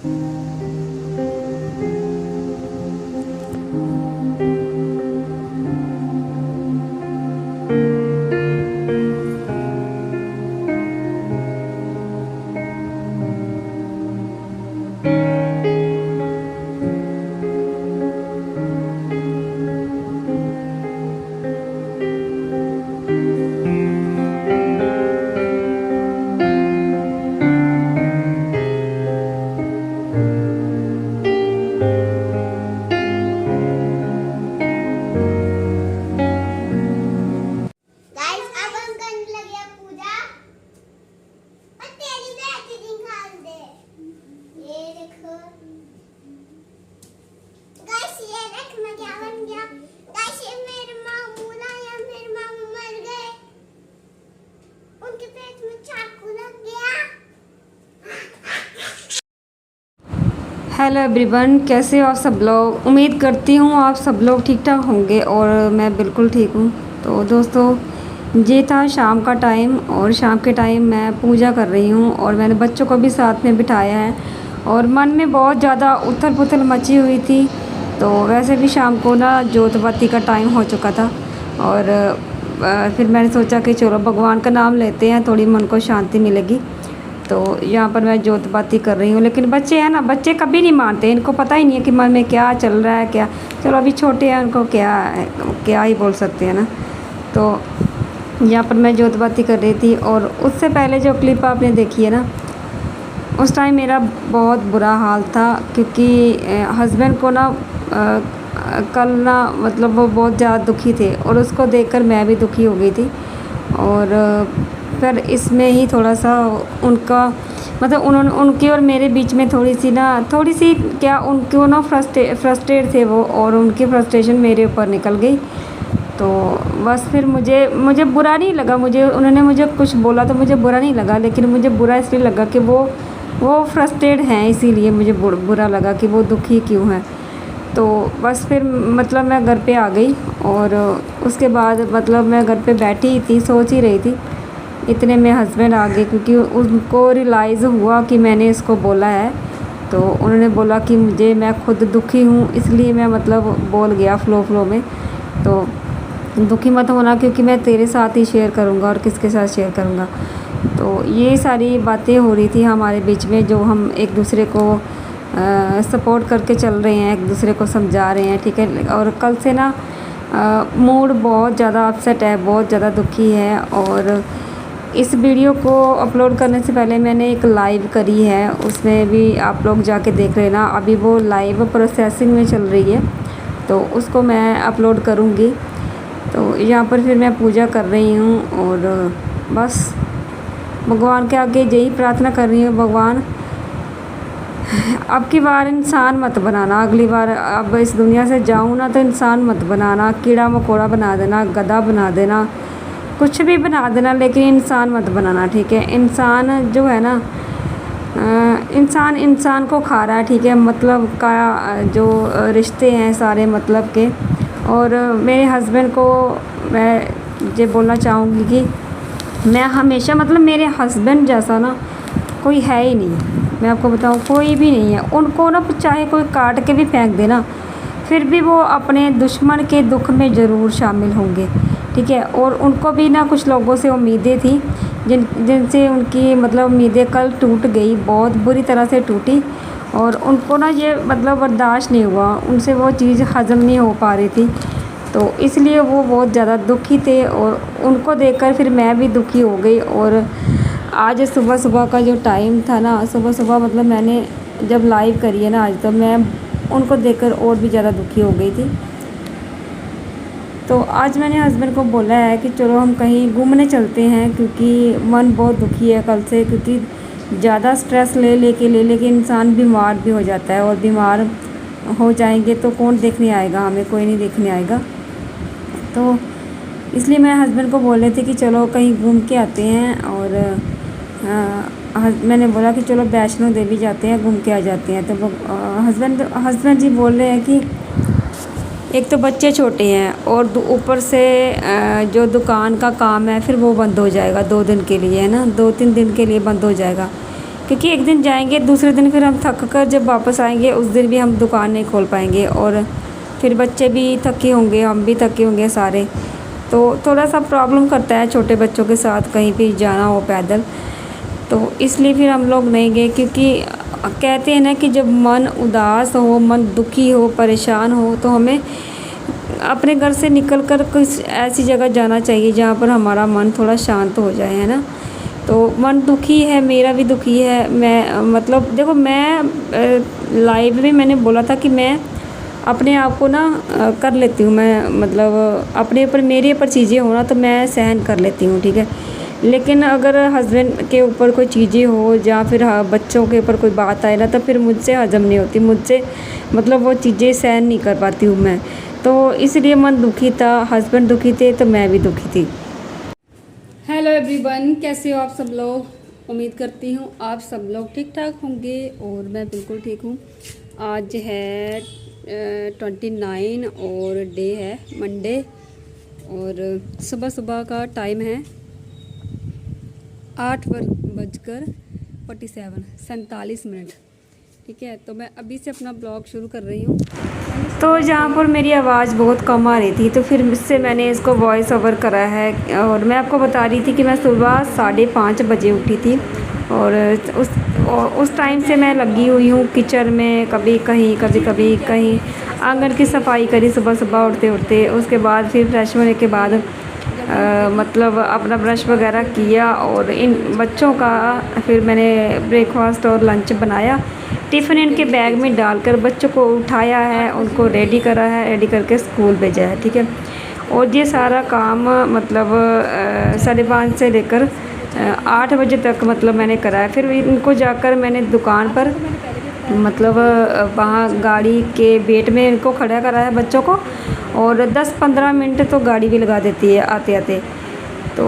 Hello everyone, कैसे हो आप सब लोग। उम्मीद करती हूँ आप सब लोग ठीक ठाक होंगे और मैं बिल्कुल ठीक हूँ। तो दोस्तों, ये था शाम का टाइम और शाम के टाइम मैं पूजा कर रही हूँ और मैंने बच्चों को भी साथ में बिठाया है और मन में बहुत ज़्यादा उथल पुथल मची हुई थी। तो वैसे भी शाम को ना जोत बत्ती का टाइम हो चुका था और फिर मैंने सोचा कि चलो भगवान का नाम लेते हैं, थोड़ी मन को शांति मिलेगी। तो यहाँ पर मैं जोत बाती कर रही हूँ, लेकिन बच्चे हैं ना, बच्चे कभी नहीं मानते, इनको पता ही नहीं है कि मन में क्या चल रहा है। क्या चलो अभी छोटे हैं, उनको क्या ही बोल सकते हैं ना। तो यहाँ पर मैं जोत बाती कर रही थी और उससे पहले जो क्लिप आपने देखी है ना, उस टाइम मेरा बहुत बुरा हाल था क्योंकि हस्बैंड को ना कल ना मतलब वो बहुत ज़्यादा दुखी थे और उसको देखकर मैं भी दुखी हो गई थी। और पर इसमें ही थोड़ा सा उनका मतलब उनकी और मेरे बीच में थोड़ी सी क्या उनको ना फ्रस्ट्रेट थे वो, और उनकी फ्रस्ट्रेशन मेरे ऊपर निकल गई। तो बस फिर मुझे बुरा नहीं लगा, उन्होंने मुझे कुछ बोला तो मुझे बुरा नहीं लगा, लेकिन मुझे बुरा इसलिए लगा कि वो फ्रस्ट्रेट हैं, इसीलिए मुझे बुरा लगा कि वो दुखी क्यों हैं। तो बस फिर मतलब मैं घर पे आ गई और उसके बाद मतलब मैं घर पे बैठी थी, सोच ही रही थी, इतने में हस्बैंड आ गए क्योंकि उनको रियलाइज़ हुआ कि मैंने इसको बोला है। तो उन्होंने बोला कि मैं खुद दुखी हूँ, इसलिए मैं मतलब बोल गया फ़्लो में। तो दुखी मत होना क्योंकि मैं तेरे साथ ही शेयर करूँगा और किसके साथ शेयर करूँगा। तो ये सारी बातें हो रही थी हमारे बीच में, जो हम एक दूसरे को सपोर्ट करके चल रहे हैं, एक दूसरे को समझा रहे हैं, ठीक है। और कल से ना मूड बहुत ज़्यादा अपसेट है, बहुत ज़्यादा दुखी है। और इस वीडियो को अपलोड करने से पहले मैंने एक लाइव करी है, उसमें भी आप लोग जाके देख लेना। अभी वो लाइव प्रोसेसिंग में चल रही है, तो उसको मैं अपलोड करूँगी। तो यहाँ पर फिर मैं पूजा कर रही हूँ और बस भगवान के आगे यही प्रार्थना कर रही हूँ, भगवान अब की बार इंसान मत बनाना, अगली बार अब इस दुनिया से जाऊँ ना तो इंसान मत बनाना, कीड़ा मकोड़ा बना देना, गधा बना देना, कुछ भी बना देना, लेकिन इंसान मत बनाना, ठीक है। इंसान जो है ना, इंसान को खा रहा है, ठीक है। मतलब का जो रिश्ते हैं सारे मतलब के। और मेरे हस्बैंड को मैं ये बोलना चाहूँगी कि मैं हमेशा मतलब मेरे हस्बैंड जैसा ना कोई है ही नहीं, मैं आपको बताऊँ, कोई भी नहीं है। उनको ना चाहे कोई काट के भी फेंक देना, फिर भी वो अपने दुश्मन के दुख में ज़रूर शामिल होंगे, ठीक है। और उनको भी ना कुछ लोगों से उम्मीदें थी जिनसे उनकी मतलब उम्मीदें कल टूट गई, बहुत बुरी तरह से टूटी। और उनको ना ये मतलब बर्दाश्त नहीं हुआ, उनसे वो चीज़ हज़म नहीं हो पा रही थी, तो इसलिए वो बहुत ज़्यादा दुखी थे। और उनको देखकर फिर मैं भी दुखी हो गई। और आज सुबह का जो टाइम था ना, सुबह मतलब मैंने जब लाइव करी है ना आज, तो मैं उनको देखकर और भी ज़्यादा दुखी हो गई थी। तो आज मैंने हस्बैंड को बोला है कि चलो हम कहीं घूमने चलते हैं, क्योंकि मन बहुत दुखी है कल से, क्योंकि ज़्यादा स्ट्रेस ले लेके इंसान बीमार भी हो जाता है, और बीमार हो जाएंगे तो कौन देखने आएगा, हमें कोई नहीं देखने आएगा। तो इसलिए मैं हस्बैंड को बोल रही थी कि चलो कहीं घूम के आते हैं। और मैंने बोला कि चलो वैष्णो देवी जाते हैं, घूम के आ जाते हैं। तो हस्बैंड जी बोल रहे हैं कि एक तो बच्चे छोटे हैं और ऊपर से जो दुकान का काम है फिर वो बंद हो जाएगा 2 दिन के लिए, है ना, 2-3 दिन के लिए बंद हो जाएगा, क्योंकि एक दिन जाएंगे, दूसरे दिन फिर हम थक कर जब वापस आएंगे उस दिन भी हम दुकान नहीं खोल पाएंगे, और फिर बच्चे भी थके होंगे, हम भी थके होंगे सारे। तो थोड़ा सा प्रॉब्लम करता है छोटे बच्चों के साथ कहीं भी जाना हो पैदल, तो इसलिए फिर हम लोग नहीं गए। क्योंकि कहते हैं ना कि जब मन उदास हो, मन दुखी हो, परेशान हो, तो हमें अपने घर से निकल कर कुछ ऐसी जगह जाना चाहिए जहाँ पर हमारा मन थोड़ा शांत हो जाए, है ना। तो मन दुखी है, मेरा भी दुखी है। मैं मतलब देखो, मैं लाइव में मैंने बोला था कि मैं अपने आप को ना कर लेती हूँ, मैं मतलब अपने ऊपर, मेरे ऊपर चीज़ें हो ना तो मैं सहन कर लेती हूँ, ठीक है। लेकिन अगर हस्बैंड के ऊपर कोई चीज़ें हो या फिर बच्चों के ऊपर कोई बात आए ना, तो फिर मुझसे हजम नहीं होती, मुझसे मतलब वो चीज़ें सहन नहीं कर पाती हूँ मैं। तो इसलिए मन दुखी था, हस्बैंड दुखी थे, तो मैं भी दुखी थी। हेलो एवरीवन, कैसे हो आप सब लोग। उम्मीद करती हूँ आप सब लोग ठीक ठाक होंगे और मैं बिल्कुल ठीक हूँ। आज है 29 और डे है मंडे, और सुबह सुबह का टाइम है 8:47, ठीक है। तो मैं अभी से अपना ब्लॉग शुरू कर रही हूँ। तो जहाँ पर मेरी आवाज़ बहुत कम आ रही थी, तो फिर मुझसे मैंने इसको वॉइस ओवर करा है। और मैं आपको बता रही थी कि मैं सुबह 5:30 बजे उठी थी, और उस टाइम से मैं लगी हुई हूँ किचन में, कभी कहीं कभी कहीं आंगन की सफाई करी सुबह सुबह उठते उठते। उसके बाद फिर फ्रेश होने के बाद मतलब अपना ब्रश वगैरह किया, और इन बच्चों का फिर मैंने ब्रेकफास्ट और लंच बनाया, टिफ़िन इनके बैग में डालकर बच्चों को उठाया है, उनको रेडी करा है, रेडी करके स्कूल भेजा है, ठीक है। और ये सारा काम मतलब 5:30 से लेकर 8 बजे तक मतलब मैंने करा है। फिर इनको जाकर मैंने दुकान पर मतलब वहाँ गाड़ी के वेट में इनको खड़ा करा है बच्चों को, और 10-15 मिनट तो गाड़ी भी लगा देती है आते आते। तो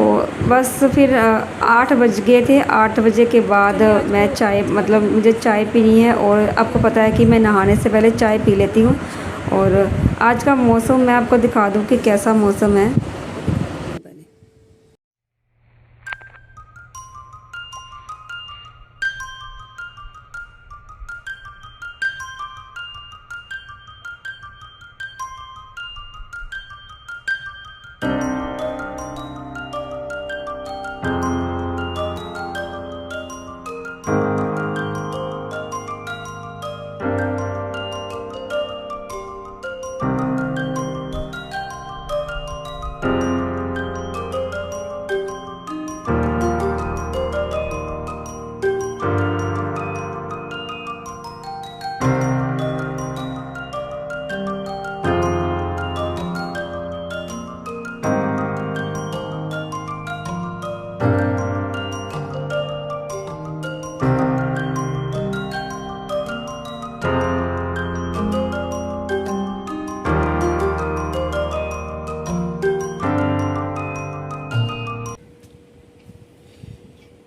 बस फिर 8 बज गए थे। 8 बजे के बाद मैं चाय, मतलब मुझे चाय पीनी है, और आपको पता है कि मैं नहाने से पहले चाय पी लेती हूँ। और आज का मौसम मैं आपको दिखा दूँ कि कैसा मौसम है।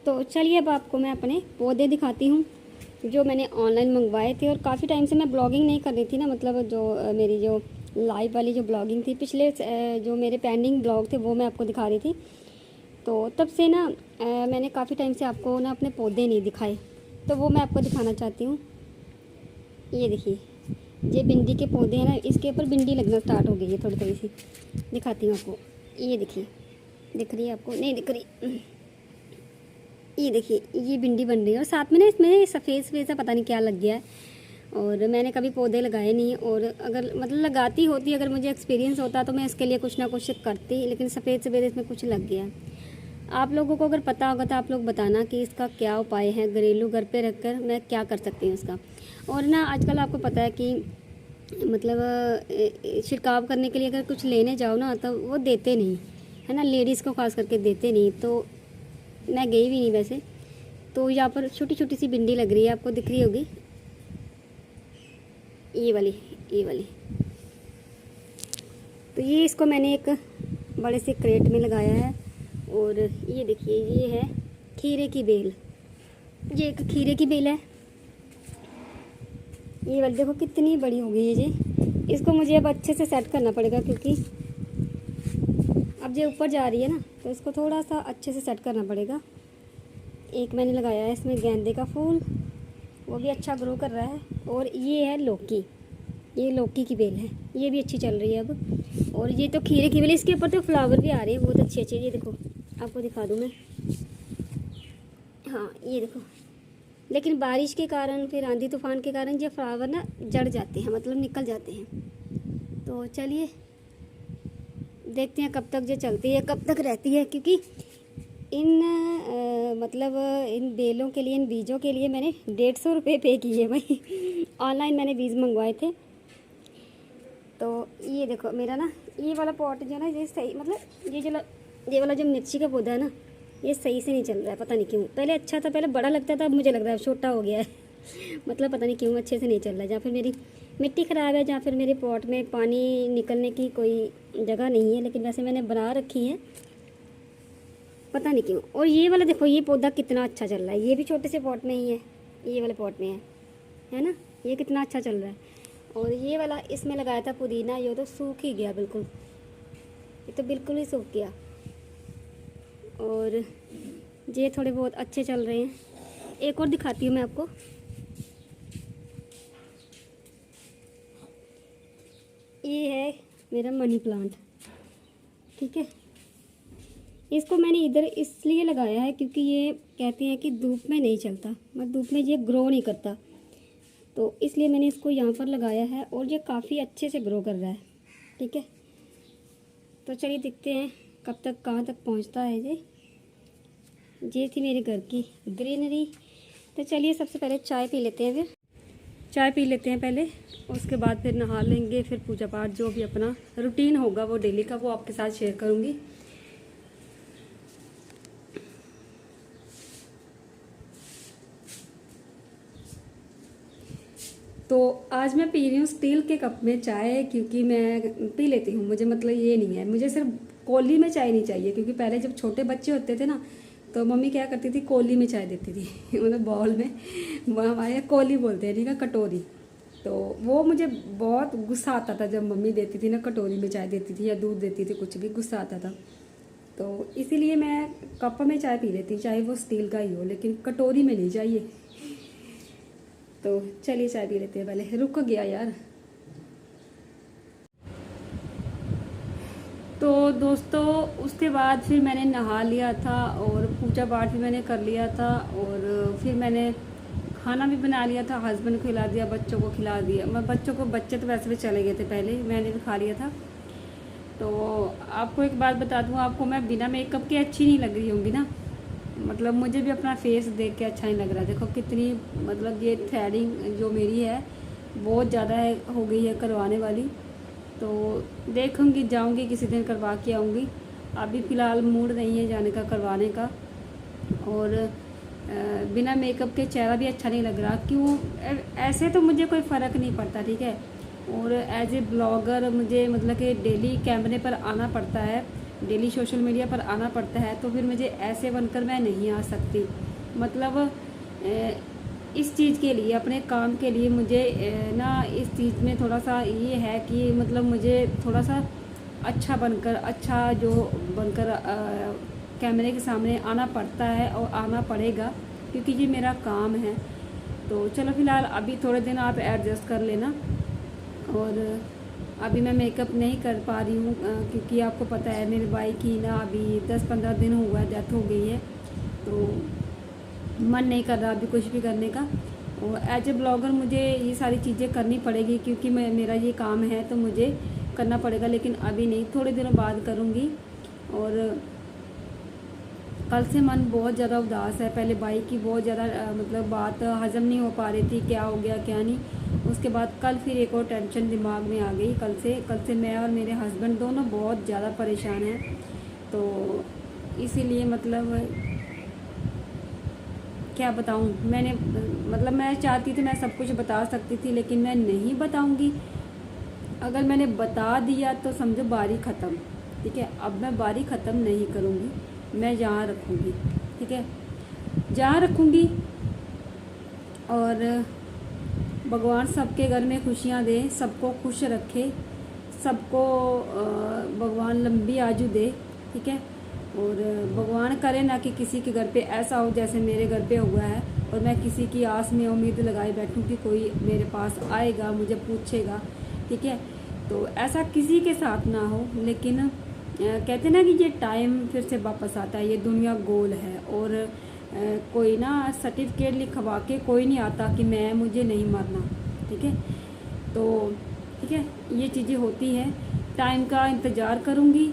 तो चलिए अब आपको मैं अपने पौधे दिखाती हूँ जो मैंने ऑनलाइन मंगवाए थे। और काफ़ी टाइम से मैं ब्लॉगिंग नहीं कर रही थी ना, मतलब जो मेरी जो लाइव वाली जो ब्लॉगिंग थी, पिछले जो मेरे पेंडिंग ब्लॉग थे वो मैं आपको दिखा रही थी। तो तब से ना मैंने काफ़ी टाइम से आपको ना अपने पौधे नहीं दिखाए, तो वो मैं आपको दिखाना चाहती हूँ। ये देखिए, ये भिंडी के पौधे हैं ना, इसके ऊपर भिंडी लगना स्टार्ट हो गई है थोड़ी थोड़ी सी। दिखाती हूँ आपको, ये देखिए, दिख रही है आपको? नहीं दिख रही। ये देखिए, ये भिंडी बन रही है, और साथ में ना इसमें सफ़ेद सफ़ेद सा पता नहीं क्या लग गया है। और मैंने कभी पौधे लगाए नहीं, और अगर मतलब लगाती होती, अगर मुझे एक्सपीरियंस होता तो मैं इसके लिए कुछ ना कुछ करती, लेकिन सफ़ेद सफ़ेद इसमें कुछ लग गया है। आप लोगों को अगर पता होगा तो आप लोग बताना कि इसका क्या उपाय है, घरेलू घर पे रखकर मैं क्या कर सकती हूँ इसका। और ना आजकल आपको पता है कि मतलब छिड़काव करने के लिए अगर कुछ लेने जाओ ना तो वो देते नहीं है ना, लेडीज़ को खास करके देते नहीं। तो मैं गई भी नहीं वैसे। तो यहाँ पर छोटी छोटी सी भिंडी लग रही है, आपको दिख रही होगी, ये वाली। तो ये इसको मैंने एक बड़े से क्रेट में लगाया है। और ये देखिए, ये है खीरे की बेल, ये एक खीरे की बेल है। ये वाली देखो कितनी बड़ी हो गई है ये। इसको मुझे अब अच्छे से सेट करना पड़ेगा, क्योंकि अब ये ऊपर जा रही है ना, तो इसको थोड़ा सा अच्छे से सेट करना पड़ेगा। एक मैंने लगाया है इसमें गेंदे का फूल, वो भी अच्छा ग्रो कर रहा है। और ये है लौकी, ये लौकी की बेल है, ये भी अच्छी चल रही है अब। और ये तो खीरे की बेल, इसके ऊपर तो फ्लावर भी आ रहे हैं बहुत अच्छे अच्छे। ये देखो, आपको दिखा दूँ मैं, हाँ ये देखो। लेकिन बारिश के कारण, फिर आंधी तूफान के कारण ये फ्लावर ना जड़ जाते हैं, मतलब निकल जाते हैं। तो चलिए देखते हैं कब तक ये चलती है, कब तक रहती है। क्योंकि इन मतलब इन बेलों के लिए, इन बीजों के लिए मैंने 150 रुपये पे किए भाई। ऑनलाइन मैंने बीज मंगवाए थे। तो ये देखो मेरा ना ये वाला पॉट जो ना, ये सही मतलब ये वाला जो मिर्ची का पौधा है ना, ये सही से नहीं चल रहा है, पता नहीं क्यों। पहले अच्छा था, पहले बड़ा लगता था, अब मुझे लग रहा है छोटा हो गया है। मतलब पता नहीं क्यों अच्छे से नहीं चल रहा है। या फिर मेरी मिट्टी ख़राब है, या फिर मेरे पॉट में पानी निकलने की कोई जगह नहीं है। लेकिन वैसे मैंने बना रखी है, पता नहीं क्यों। और ये वाला देखो, ये पौधा कितना अच्छा चल रहा है, ये भी छोटे से पॉट में ही है, ये वाले पॉट में है ना, ये कितना अच्छा चल रहा है। और ये वाला इसमें लगाया था पुदीना, ये तो सूख ही गया बिल्कुल, ये तो बिल्कुल ही सूख गया। और ये थोड़े बहुत अच्छे चल रहे हैं। एक और दिखाती हूँ मैं आपको, ये है मेरा मनी प्लांट, ठीक है। इसको मैंने इधर इसलिए लगाया है क्योंकि ये कहते हैं कि धूप में नहीं चलता, मतलब धूप में ये ग्रो नहीं करता, तो इसलिए मैंने इसको यहाँ पर लगाया है। और ये काफ़ी अच्छे से ग्रो कर रहा है, ठीक है। तो चलिए देखते हैं कब तक, कहाँ तक पहुँचता है ये थी मेरे घर की ग्रीनरी। तो चलिए सबसे पहले चाय पी लेते हैं, फिर चाय पी लेते हैं पहले, उसके बाद फिर नहा लेंगे, फिर पूजा पाठ जो भी अपना रूटीन होगा वो डेली का, वो आपके साथ शेयर करूँगी। तो आज मैं पी रही हूँ स्टील के कप में चाय, क्योंकि मैं पी लेती हूँ, मुझे मतलब ये नहीं है, मुझे सिर्फ कोली में चाय नहीं चाहिए। क्योंकि पहले जब छोटे बच्चे होते थे ना, तो मम्मी क्या करती थी, कोली में चाय देती थी। मतलब बाउल में, वो हमारे यहाँ कोली बोलते हैं, ठीक है, कटोरी। तो वो मुझे बहुत गुस्सा आता था जब मम्मी देती थी ना, कटोरी में चाय देती थी या दूध देती थी, कुछ भी गुस्सा आता था। तो इसीलिए मैं कप में चाय पी लेती, चाहे वो स्टील का ही हो, लेकिन कटोरी में नहीं चाहिए। तो चलिए चाय पी लेते हैं, पहले रुक गया यार। तो दोस्तों उसके बाद फिर मैंने नहा लिया था और पूजा पाठ भी मैंने कर लिया था, और फिर मैंने खाना भी बना लिया था, हस्बैंड को खिला दिया, बच्चों को खिला दिया। मैं बच्चे तो वैसे भी चले गए थे पहले, मैंने भी खा लिया था। तो आपको एक बात बता दूँ, आपको मैं बिना मेकअप के अच्छी नहीं लग रही होंगी ना, मतलब मुझे भी अपना फेस देख के अच्छा नहीं लग रहा। देखो कितनी, मतलब ये थ्रेडिंग जो मेरी है बहुत ज़्यादा है, हो गई है करवाने वाली। तो देखूँगी, जाऊँगी किसी दिन करवा के आऊँगी। अभी फ़िलहाल मूड नहीं है जाने का, करवाने का। और बिना मेकअप के चेहरा भी अच्छा नहीं लग रहा। क्यों, ऐसे तो मुझे कोई फ़र्क नहीं पड़ता, ठीक है। और एज ए ब्लॉगर मुझे मतलब कि डेली कैमरे पर आना पड़ता है, डेली सोशल मीडिया पर आना पड़ता है, तो फिर मुझे ऐसे बनकर मैं नहीं आ सकती। मतलब इस चीज़ के लिए, अपने काम के लिए मुझे ना इस चीज़ में थोड़ा सा ये है कि मतलब मुझे थोड़ा सा अच्छा बनकर, अच्छा जो बनकर कैमरे के सामने आना पड़ता है और आना पड़ेगा, क्योंकि ये मेरा काम है। तो चलो फ़िलहाल अभी थोड़े दिन आप एडजस्ट कर लेना। और अभी मैं मेकअप नहीं कर पा रही हूँ, क्योंकि आपको पता है मेरे भाई की ना अभी 10-15 दिन हुआ है, डेथ हो गई है। तो मन नहीं कर रहा अभी कुछ भी करने का। और एज ए ब्लॉगर मुझे ये सारी चीज़ें करनी पड़ेगी, क्योंकि मेरा ये काम है, तो मुझे करना पड़ेगा। लेकिन अभी नहीं, थोड़े दिनों बाद करूँगी। और कल से मन बहुत ज़्यादा उदास है। पहले भाई की बहुत ज़्यादा मतलब बात हज़म नहीं हो पा रही थी, क्या हो गया क्या नहीं। उसके बाद कल फिर एक और टेंशन दिमाग में आ गई। कल से मैं और मेरे हस्बैंड दोनों बहुत ज़्यादा परेशान हैं। तो इसीलिए मतलब क्या बताऊं, मैंने मतलब मैं चाहती थी मैं सब कुछ बता सकती थी, लेकिन मैं नहीं बताऊंगी। अगर मैंने बता दिया तो समझो बारी ख़त्म, ठीक है। अब मैं बारी ख़त्म नहीं करूंगी, मैं यहाँ रखूंगी, ठीक है, जहाँ रखूंगी। और भगवान सबके घर में खुशियाँ दे, सबको खुश रखे, सबको भगवान लंबी आयु दे, ठीक है। और भगवान करे ना कि किसी के घर पे ऐसा हो जैसे मेरे घर पे हुआ है, और मैं किसी की आस में उम्मीद लगाए बैठूं कि कोई मेरे पास आएगा, मुझे पूछेगा, ठीक है। तो ऐसा किसी के साथ ना हो। लेकिन कहते ना कि ये टाइम फिर से वापस आता है, ये दुनिया गोल है, और कोई ना सर्टिफिकेट लिखवा के कोई नहीं आता कि मुझे नहीं मरना, ठीक है। तो ठीक है, ये चीज़ें होती हैं। टाइम का इंतज़ार करूँगी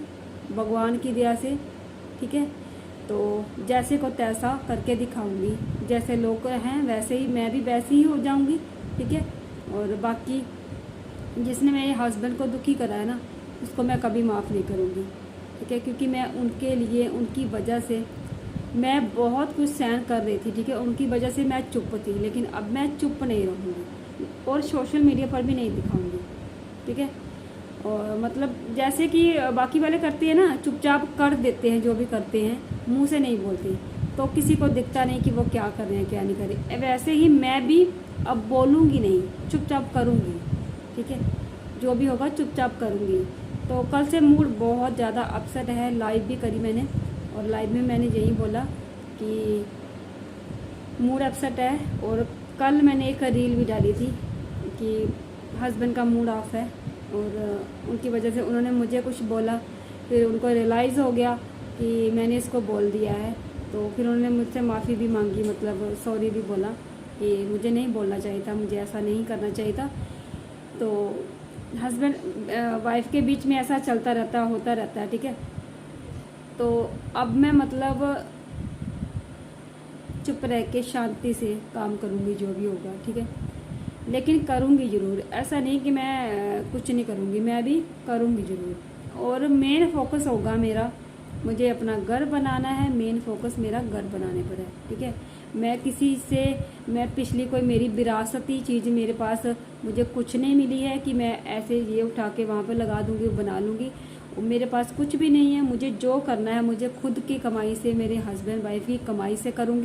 भगवान की दया से, ठीक है। तो जैसे को तैसा करके दिखाऊंगी, जैसे लोग हैं वैसे ही मैं भी वैसे ही हो जाऊंगी, ठीक है। और बाकी जिसने मेरे हस्बैंड को दुखी करा है ना, उसको मैं कभी माफ़ नहीं करूंगी, ठीक है। क्योंकि मैं उनके लिए, उनकी वजह से मैं बहुत कुछ सहन कर रही थी, ठीक है। उनकी वजह से मैं चुप थी, लेकिन अब मैं चुप नहीं रहूँगी और सोशल मीडिया पर भी नहीं दिखाऊंगी, ठीक है। और मतलब जैसे कि बाकी वाले करते हैं ना, चुपचाप कर देते हैं, जो भी करते हैं मुंह से नहीं बोलते, तो किसी को दिखता नहीं कि वो क्या कर रहे हैं क्या नहीं कर रहे। वैसे ही मैं भी अब बोलूँगी नहीं, चुपचाप करूँगी, ठीक है। जो भी होगा चुपचाप करूँगी। तो कल से मूड बहुत ज़्यादा अपसेट है। लाइव भी करी मैंने, और लाइव में मैंने यही बोला कि मूड अपसेट है। और कल मैंने एक रील भी डाली थी कि हस्बैंड का मूड ऑफ है, और उनकी वजह से उन्होंने मुझे कुछ बोला, फिर उनको रियलाइज़ हो गया कि मैंने इसको बोल दिया है। तो फिर उन्होंने मुझसे माफ़ी भी मांगी, मतलब सॉरी भी बोला कि मुझे नहीं बोलना चाहिए था, मुझे ऐसा नहीं करना चाहिए था। तो हस्बैंड वाइफ के बीच में ऐसा चलता रहता, होता रहता है, ठीक है। तो अब मैं मतलब चुप रह के शांति से काम करूँगी, जो भी होगा, ठीक है। लेकिन करूँगी ज़रूर, ऐसा नहीं कि मैं कुछ नहीं करूँगी, मैं भी करूँगी ज़रूर। और मेन फोकस होगा मेरा, मुझे अपना घर बनाना है, मेन फोकस मेरा घर बनाने पर है, ठीक है। मैं किसी से, मैं पिछली कोई मेरी विरासती चीज़ मेरे पास मुझे कुछ नहीं मिली है कि मैं ऐसे ये उठा के वहाँ पर लगा दूँगी, बना लूँगी। मेरे पास कुछ भी नहीं है। मुझे जो करना है, मुझे खुद की कमाई से, मेरे हस्बैंड वाइफ की कमाई से करूँगी।